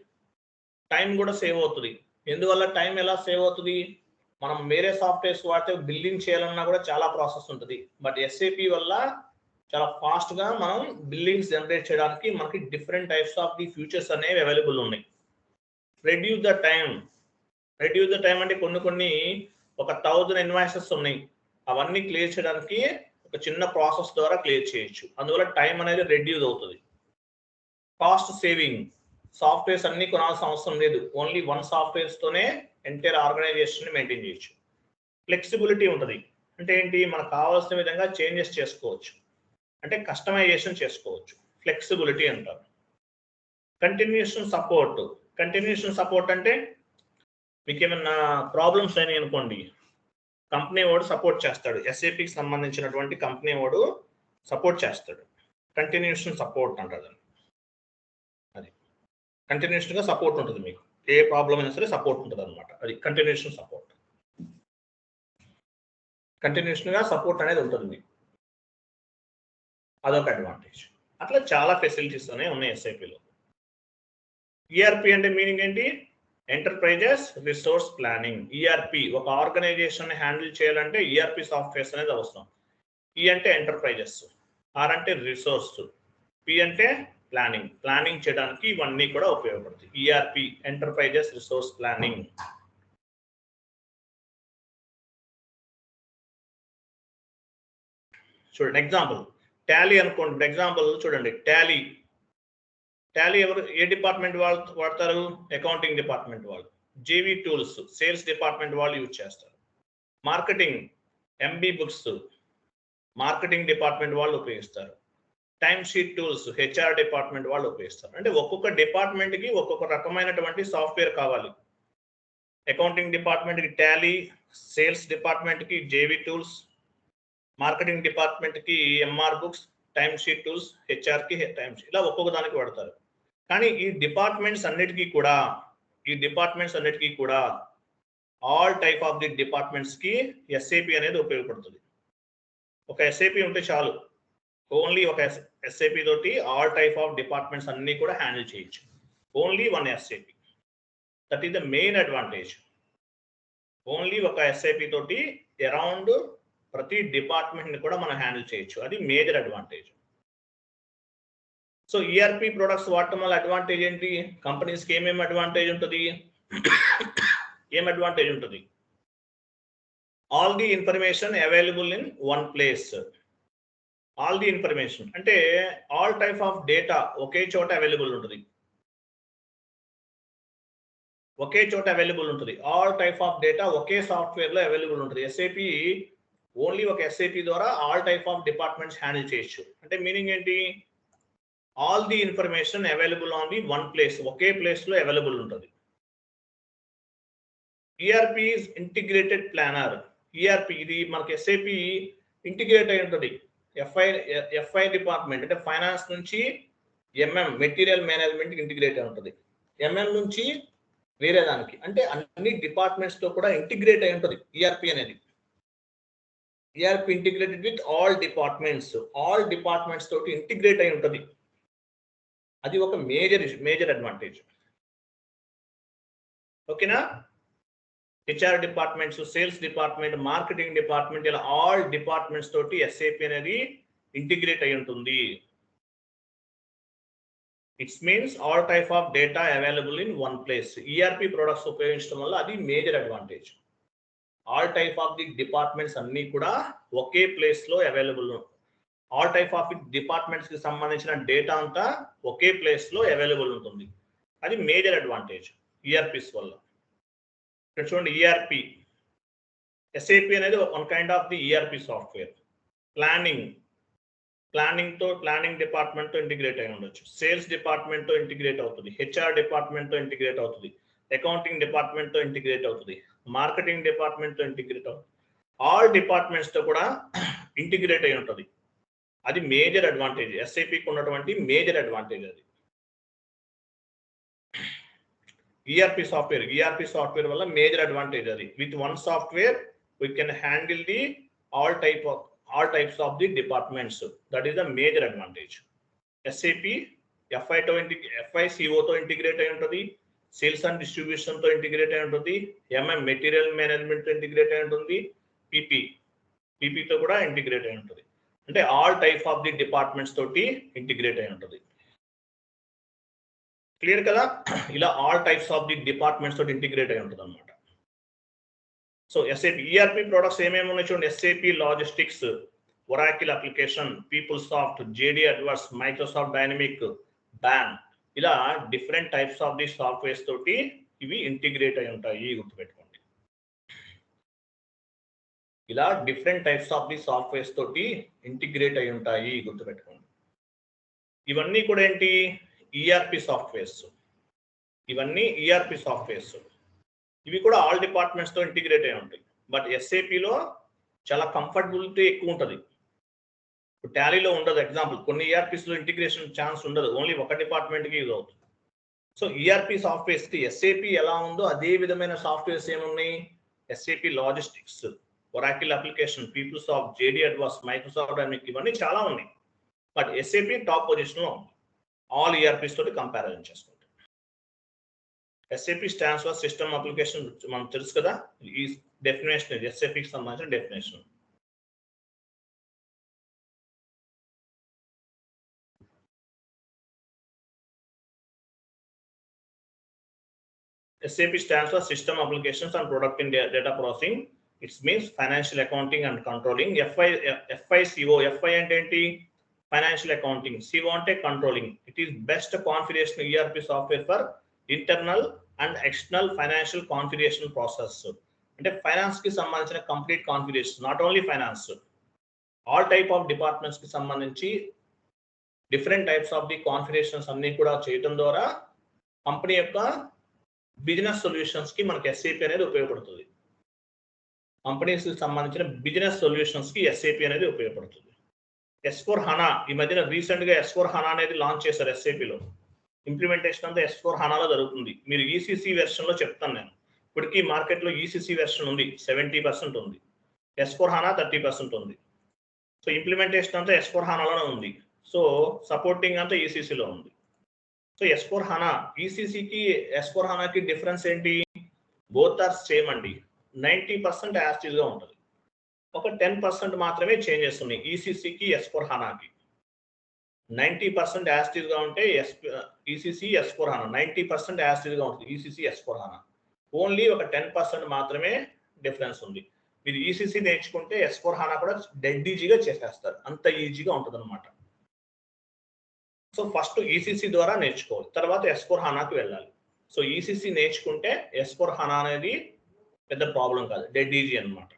టైం కూడా సేవ్ అవుతుంది. ఎందువల్ల టైం ఎలా సేవ్ అవుతుంది, మనం వేరే సాఫ్ట్వేర్స్ వాడితే బిల్లింగ్ చేయాలన్నా కూడా చాలా ప్రాసెస్ ఉంటుంది. బట్ ఎస్ఏపి వల్ల చాలా ఫాస్ట్గా మనం బిల్లింగ్స్ జనరేట్ చేయడానికి మనకి different types of the futures అనేవి అవైలబుల్ ఉన్నాయి. రెడ్యూస్ ద టైం అంటే కొన్ని ఒక 1000 ఇన్వాయిసెస్ ఉన్నాయి, అవన్నీ క్లియర్ చేయడానికి ఒక చిన్న ప్రాసెస్ ద్వారా క్లియర్ చేయొచ్చు. అందువల్ల టైం అనేది రెడ్యూస్ అవుతుంది. కాస్ట్ సేవింగ్, సాఫ్ట్వేర్స్ అన్ని కొనాల్సిన అవసరం లేదు, ఓన్లీ వన్ సాఫ్ట్వేర్స్తోనే ఎంటైర్ ఆర్గనైజేషన్ మెయింటైన్ చేయొచ్చు. ఫ్లెక్సిబిలిటీ ఉంటుంది, అంటే ఏంటి, మనకు కావాల్సిన విధంగా చేంజెస్ చేసుకోవచ్చు, అంటే కస్టమైజేషన్ చేసుకోవచ్చు, ఫ్లెక్సిబిలిటీ అంటారు. కంటిన్యూషన్ సపోర్ట్ అంటే మీకు ఏమన్నా ప్రాబ్లమ్స్ అయినాయి అనుకోండి, కంపెనీ వాడు సపోర్ట్ చేస్తాడు, ఎస్ఏపికి సంబంధించినటువంటి కంపెనీ వాడు సపోర్ట్ చేస్తాడు. కంటిన్యూషన్ సపోర్ట్ అంటారు. అది కంటిన్యూషన్గా సపోర్ట్ ఉంటుంది, మీకు ఏ ప్రాబ్లం అయినా సరే సపోర్ట్ ఉంటుంది అనమాట. అది కంటిన్యూషన్ సపోర్ట్. కంటిన్యూషన్గా సపోర్ట్ అనేది ఉంటుంది మీకు, అదొక అడ్వాంటేజ్. అట్లా చాలా ఫెసిలిటీస్ అనేవి ఉన్నాయి ఎస్ఐపిలో. ఈఆర్పి అంటే మీనింగ్ ఏంటి, ఎంటర్ప్రైజెస్ రిసోర్స్ ప్లానింగ్. ఈఆర్పి ఒక ఆర్గనైజేషన్ హ్యాండిల్ చేయాలంటే ఈఆర్పి సాఫ్ట్వేర్స్ అనేది అవసరం. ఈ అంటే ఎంటర్ప్రైజెస్, ఆర్ అంటే రిసోర్స్, పి అంటే ప్లానింగ్ చేయడానికి ఇవన్నీ కూడా ఉపయోగపడుతుంది. ERP enterprises resource planning. చూడండి ఎగ్జాంపుల్, టాలీ అనుకోండి. ఎగ్జాంపుల్ చూడండి, టాలీ ఎవరు, ఏ డిపార్ట్మెంట్ వాళ్ళు వాడతారు, అకౌంటింగ్ డిపార్ట్మెంట్ వాళ్ళు. జేవీ టూల్స్ సేల్స్ డిపార్ట్మెంట్ వాళ్ళు యూజ్ చేస్తారు. Marketing MB books marketing department వాళ్ళు ఉపయోగిస్తారు. Time sheet tools HR department వాళ్ళు ఉపయోగిస్తారు. అంటే ఒక్కొక్క డిపార్ట్మెంట్కి ఒక్కొక్క రకమైనటువంటి సాఫ్ట్వేర్ కావాలి. అకౌంటింగ్ డిపార్ట్మెంట్కి టాలీ, సేల్స్ డిపార్ట్మెంట్కి జేవీ టూల్స్, మార్కెటింగ్ డిపార్ట్మెంట్కి MR books, time sheet tools, హెచ్ఆర్కి టైమ్ షీట్, ఇలా ఒక్కొక్క దానికి వాడతారు. కానీ ఈ డిపార్ట్మెంట్స్ అన్నిటికీ కూడా ఆల్ టైప్ ఆఫ్ ది డిపార్ట్మెంట్స్కి ఎస్ఏపి అనేది ఉపయోగపడుతుంది. ఒక ఎస్ఏపి ఉంటే చాలు, ఓన్లీ ఒక ఎస్ఏపి తోటి ఆల్ టైప్ ఆఫ్ డిపార్ట్మెంట్స్ అన్ని కూడా హ్యాండిల్ చేయొచ్చు. Only one SAP, that is the main advantage. Only ఒక ఎస్ఏపి తోటి అరౌండ్ ప్రతి డిపార్ట్మెంట్ని కూడా మనం హ్యాండిల్ చేయొచ్చు, అది major advantage. So ERP products వాడటం వల్ల అడ్వాంటేజ్ ఏంటి, కంపెనీస్కి ఏమేమి అడ్వాంటేజ్ ఉంటుంది, all the information available in one place. All the information అంటే ఆల్ టైప్ ఆఫ్ డేటా ఒకే చోట అవైలబుల్ ఉంటుంది. All type of data okay software లో అవైలబుల్ ఉంటుంది. ఎస్ఏపి ఓన్లీ ఒక ఎస్ఏపి ద్వారా all type of departments handle చేయొచ్చు. అంటే మీనింగ్ ఏంటి, all the information available on the one place, ఒకే ప్లేస్ లో అవైలబుల్ ఉంటుంది. ERP is integrated planner. ERP ఇది మనకి ఎస్ఏపి ఇంటిగ్రేట్ అయి ఉంటుంది. ఎఫ్ఐ డిపార్ట్మెంట్ అంటే ఫైనాన్స్ నుంచి ఎంఎం మెటీరియల్ మేనేజ్మెంట్ ఇంటిగ్రేట్ అయి ఉంటుంది. ఎంఎం నుంచి వేరే దానికి, అంటే అన్ని డిపార్ట్మెంట్స్ తో కూడా ఇంటిగ్రేట్ అయి ఉంటుంది ఈఆర్పి అనేది. ERP integrated with all departments తోటి ఇంటిగ్రేట్ అయి ఉంటుంది. అది ఒక మేజర్ అడ్వాంటేజ్. ఓకేనా, HR departments, sales department, marketing department, ఇలా ఆల్ డిపార్ట్మెంట్స్ తోటి ఎస్ఏపి అనేది ఇంటిగ్రేట్ అయి ఉంటుంది. It's means all type of data available in one place. ERP products ఉపయోగించడం వల్ల అది major advantage. All type of the departments అన్ని కూడా ఒకే ప్లేస్ లో available, all type of departments కి సంబంధించిన డేటా అంతా ఒకే ప్లేస్ లో అవైలబుల్ ఉంటుంది. అది మేజర్ అడ్వాంటేజ్ ఈఆర్పిస్ వల్ల. ఇక్కడ చూడండి, ఈఆర్పి ఎస్ఏపి అనేది one kind of the ERP software. Planning department తో ఇంటిగ్రేట్ అయి ఉండొచ్చు, సేల్స్ డిపార్ట్మెంట్ తో ఇంటిగ్రేట్ అవుతుంది, హెచ్ఆర్ డిపార్ట్మెంట్ తో ఇంటిగ్రేట్ అవుతుంది, అకౌంటింగ్ డిపార్ట్మెంట్ తో ఇంటిగ్రేట్ అవుతుంది, మార్కెటింగ్ డిపార్ట్మెంట్ తో ఇంటిగ్రేట్ అవుతుంది. ఆల్ డిపార్ట్మెంట్స్ తో కూడా ఇంటిగ్రేట్ అయి ఉంటుంది. అది మేజర్ అడ్వాంటేజ్, ఎస్ఐపికి ఉన్నటువంటి మేజర్ అడ్వాంటేజ్ అది. ERP సాఫ్ట్వేర్ వల్ల మేజర్ అడ్వాంటేజ్ అది. With one software we can handle the all types of the departments. That is the major advantage. SAP FICO తో ఇంటిగ్రేట్ అయి ఉంటుంది, సేల్స్ అండ్ డిస్ట్రిబ్యూషన్ తో integrate అయి ఉంటుంది, మెటీరియల్ మేనేజ్మెంట్ తో ఇంటిగ్రేట్ అయి ఉంటుంది, PP తో కూడా ఇంటిగ్రేట్ అయి ఉంటుంది. అంటే all type of the departments తోటి ఇంటిగ్రేట్ అయి ఉంటుంది. క్లియర్ కదా? ఇలా all types of the departments తోటి ఇంటిగ్రేట్ అయి ఉంటుంది అనమాట. సో SAP ERP ప్రొడక్ట్స్ ఏమేమి ఉన్నాయి చూడండి. SAP logistics, Oracle application, PeopleSoft, JD Edwards, Microsoft dynamic, Baan, ఇలా different types of the softwares తోటి ఇవి ఇంటిగ్రేట్ అయి ఉంటాయి, గుర్తుపెట్టుకోండి. ఇలా different types of the softwares తోటి ఇంటిగ్రేట్ అయి ఉంటాయి, గుర్తుపెట్టుకోండి. ఇవన్నీ కూడా ఏంటి? ERP softwares. ఇవన్నీ ERP సాఫ్ట్వేర్స్. ఇవి కూడా ఆల్ డిపార్ట్మెంట్స్ తో ఇంటిగ్రేట్ అయి ఉంటాయి. బట్ SAPలో చాలా కంఫర్టబిలిటీ ఎక్కువ ఉంటుంది. టాలీలో ఉండదు. ఎగ్జాంపుల్ కొన్ని ERPs లో ఇంటిగ్రేషన్ ఛాన్స్ ఉండదు, ఓన్లీ ఒక డిపార్ట్మెంట్కి యూజ్ అవుతుంది. సో ERP సాఫ్ట్వేర్స్కి SAP ఎలా ఉందో అదే విధమైన సాఫ్ట్వేర్స్ ఏమున్నాయి? SAP logistics, Oracle application, PeopleSoft, JD Edwards, Microsoft dynamic, ఇవన్నీ చాలా ఉన్నాయి. బట్ SAP టాప్ పొజిషన్లో ఉంది ఆల్ ERPs తోటి కంపారిజన్ చేసుకుంటే. SAP stands for system application, మనకు తెలుసు కదా. ఈ డెఫినేషన్ ఇది SAPకి సంబంధించిన definition. SAP stands for System Applications and Product in Data Processing. It means Financial Accounting and Controlling. FICO, FI అంటే ఏంటి? Financial Accounting. CO అంటే Controlling. It is best configuration ERP software for internal and external financial configuration process. అంటే finance కి సంబంధించిన complete configuration, not only finance, all type of departments కి సంబంధించి different types of the configurations అన్ని కూడా చేయడం ద్వారా కంపెనీ యొక్క బిజినెస్ సొల్యూషన్స్ కి మనకి SAP అనేది ఉపయోగపడుతుంది. కంపెనీస్ కి సంబంధించిన బిజినెస్ సొల్యూషన్స్ కి SAP అనేది ఉపయోగపడుతుంది. S/4HANA, ఈ మధ్యన రీసెంట్ గా S/4HANA అనేది లాంచ్ చేశారు. SAPలో ఇంప్లిమెంటేషన్ అంతా S/4HANAలో జరుగుతుంది. మీరు ECC వెర్షన్ లో చెప్తాను నేను. ఇప్పటికీ మార్కెట్ లో ECC వెర్షన్ ఉంది, 70% ఉంది. S/4HANA 30% ఉంది. సో ఇంప్లిమెంటేషన్ అంతా S/4HANAలోనే ఉంది. సో సపోర్టింగ్ అంతా ECCలో ఉంది. సో S/4HANA, ECCకి S/4HANAకి డిఫరెన్స్ ఏంటి? బోత్ ఆర్ సేమ్ అండి. 90% యాజ్ గా ఉంటుంది. ఒక 10% మాత్రమే చేంజెస్ ఉన్నాయి ECCకి S/4HANAకి. 90% యాజ్ గా ఉంటే ECC S/4HANA, 90% యాజ్ గా ఉంటుంది ECC S/4HANA. ఓన్లీ ఒక 10% మాత్రమే డిఫరెన్స్ ఉంది. మీరు ECC నేర్చుకుంటే S/4HANA కూడా డెడ్ ఈజీగా చేసేస్తారు, అంత ఈజీగా ఉంటుంది అనమాట. సో ఫస్ట్ ECC ద్వారా నేర్చుకోవాలి, తర్వాత S/4HANAకి వెళ్ళాలి. సో ECC నేర్చుకుంటే S/4HANA అనేది పెద్ద ప్రాబ్లం కాదు, డెడ్ ఈజీ అనమాట.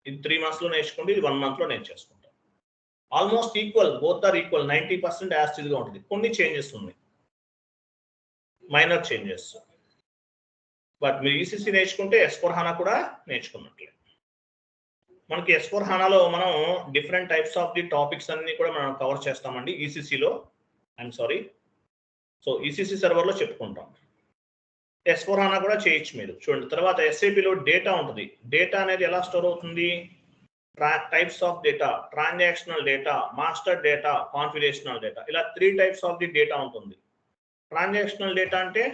ఇది 3 months లో నేర్చుకుంటే ఇది 1 month లో నేర్చేసుకుంటాం. Almost equal, both are equal. 90% as గా ఉంటుంది. కొన్ని చేంజెస్ ఉన్నాయి, మైనర్ చేంజెస్. బట్ మీరు ECC నేర్చుకుంటే S/4HANA కూడా నేర్చుకున్నట్లే. మనకి S/4HANAలో మనం డిఫరెంట్ టైప్స్ ఆఫ్ ది టాపిక్స్ అన్ని కూడా మనం కవర్ చేస్తామండి ECCలో. సో ECC సర్వర్లో చెప్పుకుంటాం. S/4HANA కూడా చేయొచ్చు మీరు చూడండి. తర్వాత SAPలో డేటా ఉంటుంది. డేటా అనేది ఎలా స్టోర్ అవుతుంది? Types of data, transactional data, master data, configurational data, ఇలా 3 types ఆఫ్ ది డేటా ఉంటుంది. ట్రాన్సాక్షనల్ డేటా అంటే,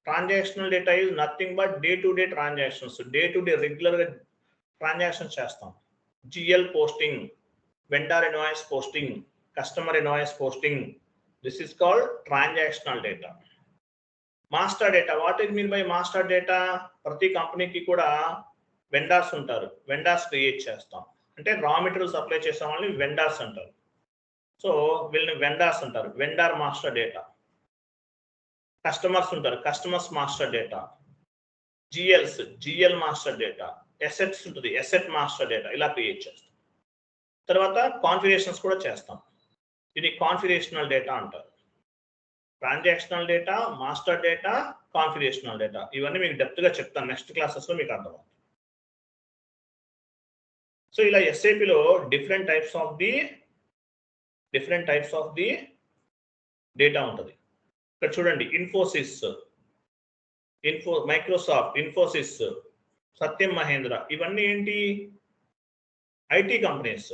transactional data is nothing but day to day transactions. Day to day రెగ్యులర్గా ట్రాన్సాక్షన్స్ చేస్తాం. GL posting, vendor invoice posting, customer invoice posting, this is called transactional data. Master data, what is mean by master data? ప్రతి కంపెనీకి కూడా vendors ఉంటారు, vendors create చేస్తాం. అంటే raw material supply చేసే వాళ్ళని వెండర్స్ అంటారు. సో వీళ్ళని వెండర్స్ అంటారు, వెండర్ మాస్టర్ డేటా. కస్టమర్స్ ఉంటారు, customers master data. GL master data. Assets ఉంటుంది, ఎసెట్ మాస్టర్ డేటా. ఇలా క్రియేట్ చేస్తాం. తర్వాత కాన్ఫిగరేషన్స్ కూడా చేస్తాం. ఇది కాన్ఫిగరేషనల్ డేటా అంటారు. Transactional data, master data, configurational data, ఇవన్నీ మీకు డెప్త్గా చెప్తాను నెక్స్ట్ క్లాసెస్లో, మీకు అర్థమవుతుంది. సో ఇలా ఎస్ఏపిలో different types of the data ఉంటుంది. ఇక్కడ చూడండి, మైక్రోసాఫ్ట్, ఇన్ఫోసిస్, సత్యం మహేంద్ర, ఇవన్నీ ఏంటి? IT companies.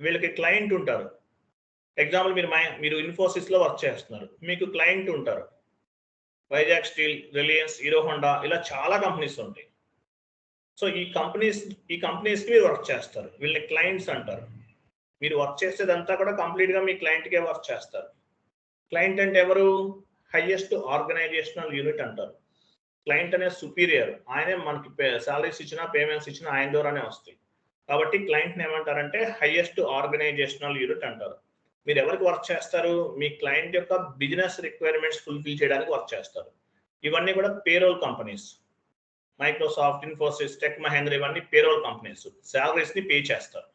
వీళ్ళకి క్లయింట్ ఉంటారు. ఎగ్జాంపుల్, మీరు ఇన్ఫోసిస్లో వర్క్ చేస్తున్నారు, మీకు క్లయింట్ ఉంటారు. వైజాగ్ స్టీల్, రిలయన్స్, హీరో హోండా, ఇలా చాలా కంపెనీస్ ఉంటాయి. సో ఈ కంపెనీస్కి మీరు వర్క్ చేస్తారు, వీళ్ళని క్లయింట్స్ అంటారు. మీరు వర్క్ చేసేదంతా కూడా కంప్లీట్గా మీ క్లయింట్కే వర్క్ చేస్తారు. క్లయింట్ అంటే ఎవరు? హైయెస్ట్ ఆర్గనైజేషనల్ యూనిట్ అంటారు. క్లయింట్ అనే సుపీరియర్, ఆయనే మనకి సాలరీస్ ఇచ్చినా పేమెంట్స్ ఇచ్చినా ఆయన ద్వారానే వస్తాయి. కాబట్టి క్లయింట్ని ఏమంటారంటే హైయెస్ట్ ఆర్గనైజేషనల్ యూనిట్ అంటారు. మీరు ఎవరికి వర్క్ చేస్తారు? మీ క్లయింట్ యొక్క బిజినెస్ రిక్వైర్మెంట్స్ ఫుల్ఫిల్ చేయడానికి వర్క్ చేస్తారు. ఇవన్నీ కూడా payroll companies. Microsoft, Infosys, Tech Mahindra, ఇవన్నీ పేరోల్ కంపెనీస్. శాలరీస్ ని పే చేస్తారు,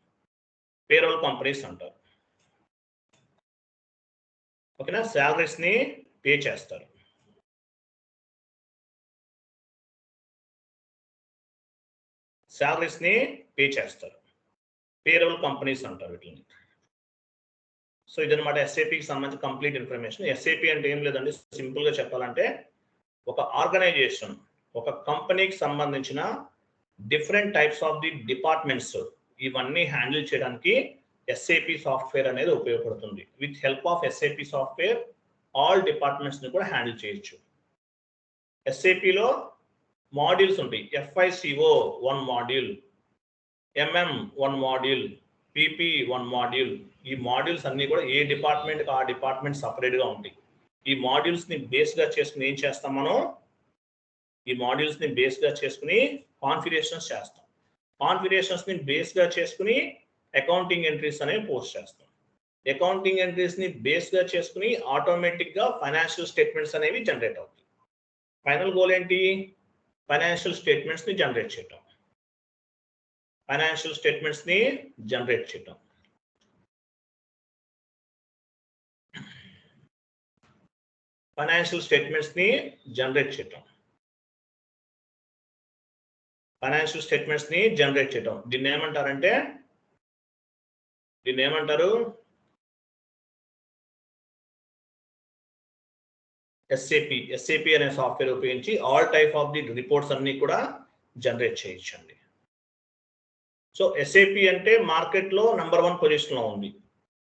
పేరోల్ కంపెనీస్ అంటారు. ఓకేనా? శాలరీస్ ని పే చేస్తారు. పేరోల్ కంపెనీస్ అంటారు వీటిని. సో ఇదన్నమాట ఎస్ఏపికి సంబంధించి కంప్లీట్ ఇన్ఫర్మేషన్. ఎస్ఏపి అంటే ఏం లేదండి, సింపుల్ గా చెప్పాలంటే ఒక ఆర్గనైజేషన్, ఒక కంపెనీకి సంబంధించిన different types of the departments, ఇవన్నీ హ్యాండిల్ చేయడానికి ఎస్ఏపి సాఫ్ట్వేర్ అనేది ఉపయోగపడుతుంది. With help of SAP software all departments ని కూడా హ్యాండిల్ చేయొచ్చు. ఎస్ఏపిలో మాడ్యూల్స్ ఉంటాయి. FICO 1 module, MM 1 module, PP 1 module. ఈ మాడ్యూల్స్ అన్ని కూడా ఏ డిపార్ట్మెంట్కి ఆ డిపార్ట్మెంట్ సపరేట్గా ఉంటాయి. ఈ మాడ్యూల్స్ని బేస్గా చేసుకుని ఏం చేస్తాం మనం? ఈ మాడ్యూల్స్ని బేస్గా చేసుకుని కాన్ఫిగరేషన్స్ చేస్తాం. కాన్ఫిగరేషన్స్ని బేస్గా చేసుకుని అకౌంటింగ్ ఎంట్రీస్ అనేవి పోస్ట్ చేస్తాం. అకౌంటింగ్ ఎంట్రీస్ని బేస్గా చేసుకుని ఆటోమేటిక్గా ఫైనాన్షియల్ స్టేట్మెంట్స్ అనేవి జనరేట్ అవుతాయి. ఫైనల్ గోల్ ఏంటి? ఫైనాన్షియల్ స్టేట్మెంట్స్ని జనరేట్ చేయటం. ఫైనాన్షియల్ స్టేట్మెంట్స్ని జనరేట్ చేయటం. ఫైనాన్షియల్ స్టేట్మెంట్స్ని జనరేట్ చేయటం. ఫైనాన్షియల్ స్టేట్మెంట్స్ని జనరేట్ చేయటం. దీన్ని ఏమంటారంటే, దీన్ని ఏమంటారు? ఎస్ఏపి అనే సాఫ్ట్వేర్ ఉపయోగించి all type of the reports అన్ని కూడా జనరేట్ చేయొచ్చండి. సో ఎస్ఏపి అంటే మార్కెట్లో నెంబర్ 1 పొజిషన్లో ఉంది.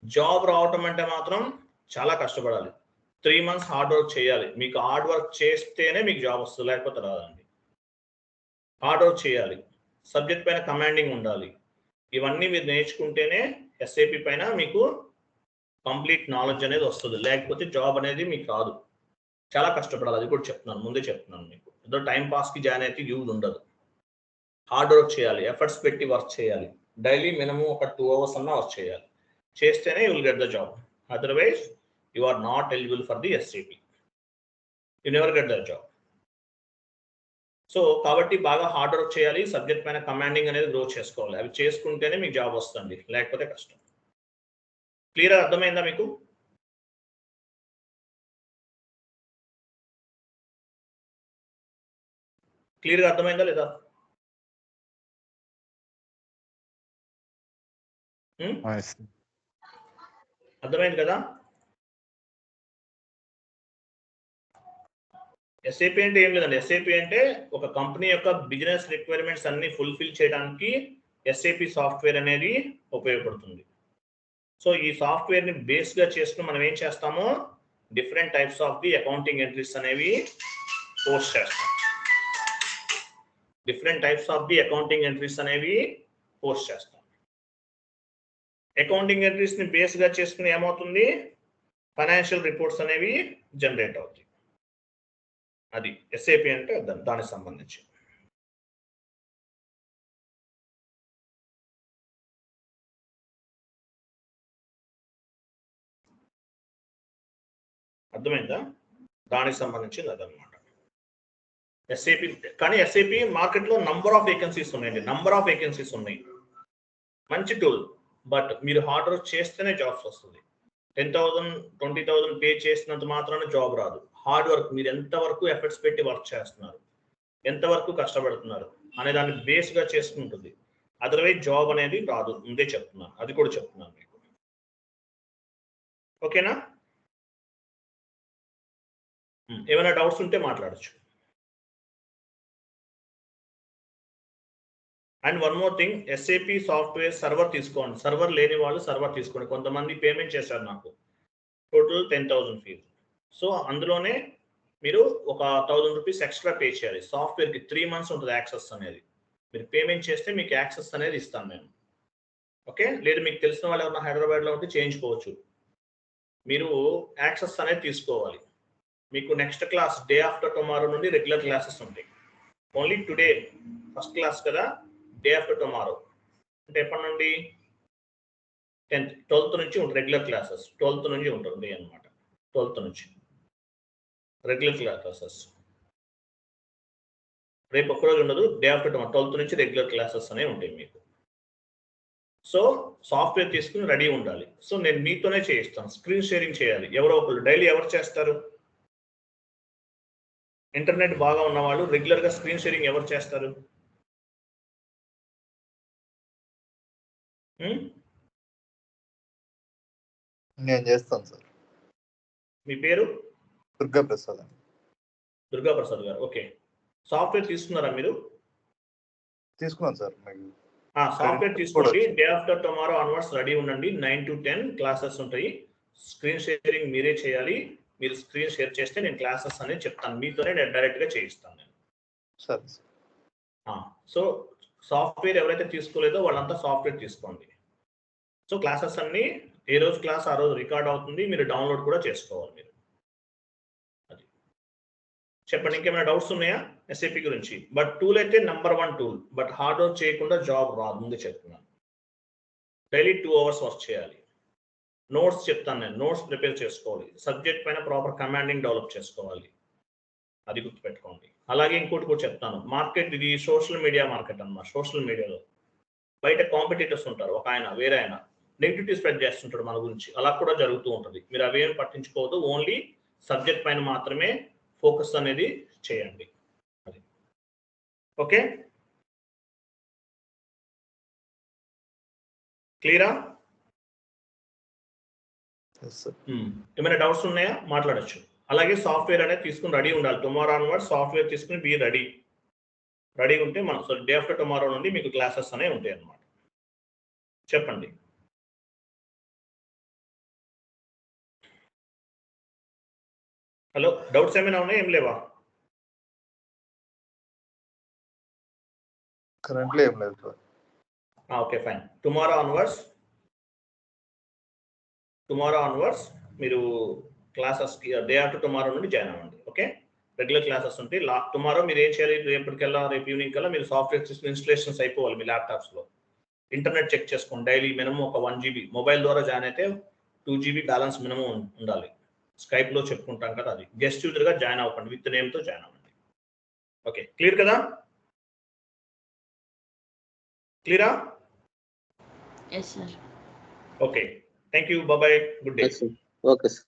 జాబ్ రావటం అంటే మాత్రం చాలా కష్టపడాలి. 3 months హార్డ్ వర్క్ చేయాలి. మీకు హార్డ్ వర్క్ చేస్తేనే మీకు జాబ్ వస్తుంది, లేకపోతే రాదండి. హార్డ్ వర్క్ చేయాలి, సబ్జెక్ట్ పైన కమాండింగ్ ఉండాలి. ఇవన్నీ మీరు నేర్చుకుంటేనే ఎస్ఏపి పైన మీకు కంప్లీట్ నాలెడ్జ్ అనేది వస్తుంది, లేకపోతే జాబ్ అనేది మీకు రాదు. చాలా కష్టపడాలి, అది కూడా చెప్తున్నాను, ముందే చెప్తున్నాను మీకు. ఏదో టైం పాస్కి జాయిన్ అయితే యూజ్ ఉండదు. హార్డ్ వర్క్ చేయాలి, ఎఫర్ట్స్ పెట్టి వర్క్ చేయాలి. డైలీ మినిమం ఒక 2 hours అన్నా వర్క్ చేయాలి. చేస్తేనే you will get the job. Otherwise you are not eligible for the SAP. You never get the job. So కాబట్టి బాగా హార్డ్ వర్క్ చేయాలి, సబ్జెక్ట్ పైన కమాండింగ్ అనేది గ్రో చేసుకోవాలి. అవి చేసుకుంటేనే మీకు జాబ్ వస్తుంది, లేకపోతే కష్టం. క్లియర్? అర్థమైందా మీకు? క్లియర్గా అర్థమైందా లేదా? అర్థమైంది కదా? ఎస్ఏపి అంటే ఏం లేదండి. ఎస్ఏపి అంటే ఒక కంపెనీ యొక్క బిజినెస్ రిక్వైర్మెంట్స్ అన్ని ఫుల్ఫిల్ చేయడానికి ఎస్ఏపి సాఫ్ట్వేర్ అనేది ఉపయోగపడుతుంది. సో ఈ సాఫ్ట్వేర్ని బేస్గా చేసుకుని మనం ఏం చేస్తామో different types of the accounting entries అనేవి పోస్ట్ చేస్తాం. Different types of the accounting entries అనేవి పోస్ట్ చేస్తాం. అకౌంటింగ్ ఎంట్రీస్ని బేస్గా చేసుకుని ఏమవుతుంది? ఫైనాన్షియల్ రిపోర్ట్స్ అనేవి జనరేట్ అవుతాయి. అది ఎస్ఏపి అంటే దానికి సంబంధించి. అర్థమైందా? దానికి సంబంధించింది అదనమాట ఎస్ఏపి. కానీ ఎస్ఏపి మార్కెట్లో నంబర్ ఆఫ్ వేకెన్సీస్ ఉన్నాయండి, నంబర్ ఆఫ్ వేకెన్సీస్ ఉన్నాయి. మంచి టూల్, బట్ మీరు హార్డ్ వర్క్ చేస్తేనే జాబ్స్ వస్తుంది. 10,000 20,000 పే చేసినంత మాత్రాన జాబ్ రాదు. హార్డ్ వర్క్, మీరు ఎంతవరకు ఎఫర్ట్స్ పెట్టి వర్క్ చేస్తున్నారు, ఎంతవరకు కష్టపడుతున్నారు అనే దాన్ని బేస్గా చేసుకుంటుంది. అదర్వైజ్ జాబ్ అనేది రాదు, ముందే చెప్తున్నాను, అది కూడా చెప్తున్నాను మీకు. ఓకేనా? ఏమైనా డౌట్స్ ఉంటే మాట్లాడచ్చు. And one more thing, SAP software server తీసుకోండి. సర్వర్ లేని వాళ్ళు సర్వర్ తీసుకోండి. కొంతమంది పేమెంట్ చేశారు నాకు, టోటల్ 10,000 ఫీజు. సో అందులోనే మీరు ఒక 1,000 రూపీస్ ఎక్స్ట్రా పే చేయాలి. సాఫ్ట్వేర్కి 3 months ఉంటుంది యాక్సెస్ అనేది. మీరు పేమెంట్ చేస్తే మీకు యాక్సెస్ అనేది ఇస్తాను నేను. ఓకే? లేదు మీకు తెలిసిన వాళ్ళు ఎవరైనా హైదరాబాద్లో ఉంటే చేయించుకోవచ్చు. మీరు యాక్సెస్ అనేది తీసుకోవాలి. మీకు next class day after tomorrow నుండి రెగ్యులర్ క్లాసెస్ ఉంటాయి. ఓన్లీ టుడే ఫస్ట్ క్లాస్ కదా, డే ఆఫ్టర్ టుమారో అంటే ఎప్పటి నుండి 10th 12th నుంచి ఉంటుంది రెగ్యులర్ క్లాసెస్. 12th నుంచి ఉంటుంది అనమాట. 12th నుంచి రెగ్యులర్ క్లాసెస్. రేపు ఒక్కరోజు ఉండదు, డే ఆఫ్టర్ టుమారో 12th నుంచి రెగ్యులర్ క్లాసెస్ అనేవి ఉంటాయి మీకు. సో సాఫ్ట్వేర్ తీసుకుని రెడీ ఉండాలి. సో నేను మీతోనే చేయిస్తాను. స్క్రీన్ షేరింగ్ చేయాలి ఎవరో ఒకరు. డైలీ ఎవరు చేస్తారు? ఇంటర్నెట్ బాగా ఉన్న వాళ్ళు రెగ్యులర్గా స్క్రీన్ షేరింగ్ ఎవరు చేస్తారు? నేను చేస్తాను సార్. మీ పేరు? దుర్గా ప్రసాద్. దుర్గా ప్రసాద్ గారు. ఓకే. సాఫ్ట్వేర్ తీసుకున్నారా మీరు? తీసుకున్నాను సార్. సాఫ్ట్వేర్ తీసుకోండి. Day after tomorrow onwards ready ఉండండి. 9 to 10 క్లాసెస్ ఉంటాయి. స్క్రీన్ షేరింగ్ మీరే చేయాలి. మీరు స్క్రీన్ షేర్ చేస్తే నేను క్లాసెస్ అనేది చెప్తాను, మీతోనే నేను డైరెక్ట్గా చేయిస్తాను నేను. సరే. సో సాఫ్ట్వేర్ ఎవరైతే తీసుకోలేదో వాళ్ళంతా సాఫ్ట్వేర్ తీసుకోండి. సో క్లాసెస్ అన్ని ఏ రోజు క్లాస్ ఆ రోజు రికార్డ్ అవుతుంది, మీరు డౌన్లోడ్ కూడా చేసుకోవాలి మీరు. అది చెప్పండి, ఇంకేమైనా డౌట్స్ ఉన్నాయా SAP గురించి? బట్ టూల్ అయితే number 1 tool. But hard work చేయకుండా జాబ్ రాదు, ముందు చెప్తున్నాను. డైలీ 2 hours వర్క్ చేయాలి. నోట్స్ చెప్తాను నేను, నోట్స్ ప్రిపేర్ చేసుకోవాలి. సబ్జెక్ట్ పైన ప్రాపర్ కమాండింగ్ డెవలప్ చేసుకోవాలి, అది గుర్తుపెట్టుకోండి. అలాగే ఇంకోటి కూడా చెప్తాను, మార్కెట్ ఇది సోషల్ మీడియా మార్కెట్ అన్నమాట. సోషల్ మీడియాలో బయట కాంపిటీటర్స్ ఉంటారు. ఒక ఆయన వేరే ఆయన నెగిటివిటీ స్ప్రెడ్ చేస్తుంటాడు మన గురించి, అలా కూడా జరుగుతూ ఉంటుంది. మీరు అవేం పట్టించుకోవద్దు, ఓన్లీ సబ్జెక్ట్ పైన మాత్రమే ఫోకస్ అనేది చేయండి. అది ఓకే? క్లియరా? ఏమైనా డౌట్స్ ఉన్నాయా? మాట్లాడచ్చు. అలాగే సాఫ్ట్వేర్ అనేది తీసుకుని రెడీ ఉండాలి. టుమారో ఆన్వర్డ్స్ సాఫ్ట్వేర్ తీసుకుని బీ రెడీ ఉంటే మనం డే ఆఫ్టర్ టుమారో నుండి మీకు క్లాసెస్ అనేవి ఉంటాయి అన్నమాట. చెప్పండి. హలో, డౌట్స్ ఏమైనా ఉన్నాయా? ఏం లేవా? కరెంట్లీ ఏం లేదు sir. Okay, fine. Tomorrow onwards మీరు క్లాసెస్కి డే ఆఫ్టర్ టుమారో నుండి జాయిన్ అవ్వండి. ఓకే? రెగ్యులర్ క్లాసెస్ ఉంటాయి. టుమారో మీరు ఏం చేయాలి? రేపటికల్లా, రేపు ఈవినింగ్ కల్లా మీరు సాఫ్ట్వేర్ సిస్టమ్ ఇన్స్టలేషన్స్ అయిపోవాలి మీ ల్యాప్టాప్స్లో. ఇంటర్నెట్ చెక్ చేసుకోండి డైలీ. మినిమం ఒక 1 GB మొబైల్ ద్వారా జాయిన్ అయితే 2 GB బ్యాలెన్స్ మినిమం ఉండాలి. స్కైప్లో చెప్పుకుంటాం కదా, అది. గెస్ట్ యూజర్గా జాయిన్ అవ్వండి, విత్ నేమ్తో జాయిన్ అవ్వండి. ఓకే, క్లియర్ కదా? క్లియరా? Yes, sir. Okay, thank you. Bye, good day. Okay sir.